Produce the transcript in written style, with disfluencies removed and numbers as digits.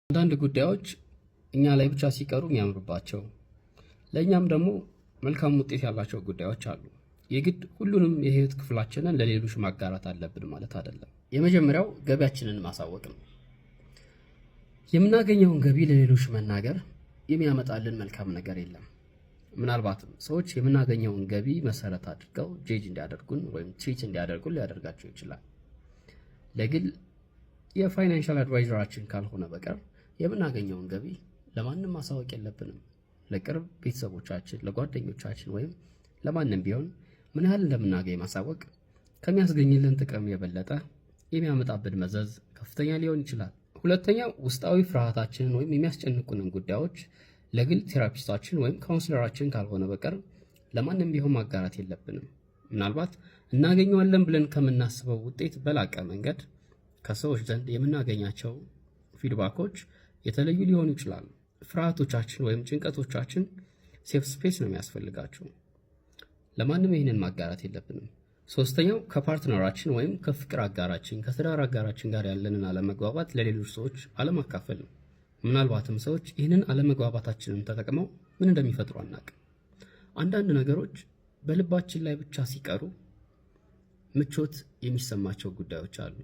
አንዳንድ ጉዳዮች እኛ ላይ ብቻ ሲቀሩ የሚያምሩባቸው ለኛም ደግሞ መልካም ውጤት ያላቸው ጉዳዮች አሉ። የግድ ሁሉንም የህይወት ክፍላችንን ለሌሎች ማጋራት አለብን ማለት አይደለም። የመጀመሪያው ገቢያችንን ማሳወቅ ነው። የምናገኘውን ገቢ ለሌሎች መናገር የሚያመጣልን መልካም ነገር የለም። ምናልባትም ሰዎች የምናገኘውን ገቢ መሰረት አድርገው ጄጅ እንዲያደርጉን ወይም ትሪት እንዲያደርጉን ሊያደርጋቸው ይችላል። ለግል የፋይናንሻል አድቫይዘራችን ካልሆነ በቀር የምናገኘውን ገቢ ለማንም ማሳወቅ የለብንም። ለቅርብ ቤተሰቦቻችን፣ ለጓደኞቻችን ወይም ለማንም ቢሆን ምን ያህል እንደምናገኝ ማሳወቅ ከሚያስገኝልን ጥቅም የበለጠ የሚያመጣብን መዘዝ ከፍተኛ ሊሆን ይችላል። ሁለተኛው ውስጣዊ ፍርሃታችንን ወይም የሚያስጨንቁንን ጉዳዮች ለግል ቴራፒስታችን ወይም ካውንስለራችን ካልሆነ በቀር ለማንም ቢሆን ማጋራት የለብንም። ምናልባት እናገኘዋለን ብለን ከምናስበው ውጤት በላቀ መንገድ ከሰዎች ዘንድ የምናገኛቸው ፊድባኮች የተለዩ ሊሆኑ ይችላሉ። ፍርሃቶቻችን ወይም ጭንቀቶቻችን ሴፍ ስፔስ ነው የሚያስፈልጋቸው። ለማንም ይህንን ማጋራት የለብንም። ሶስተኛው ከፓርትነራችን ወይም ከፍቅር አጋራችን፣ ከትዳር አጋራችን ጋር ያለንን አለመግባባት ለሌሎች ሰዎች አለማካፈል ነው። ምናልባትም ሰዎች ይህንን አለመግባባታችንን ተጠቅመው ምን እንደሚፈጥሩ አናውቅም። አንዳንድ ነገሮች በልባችን ላይ ብቻ ሲቀሩ ምቾት የሚሰማቸው ጉዳዮች አሉ።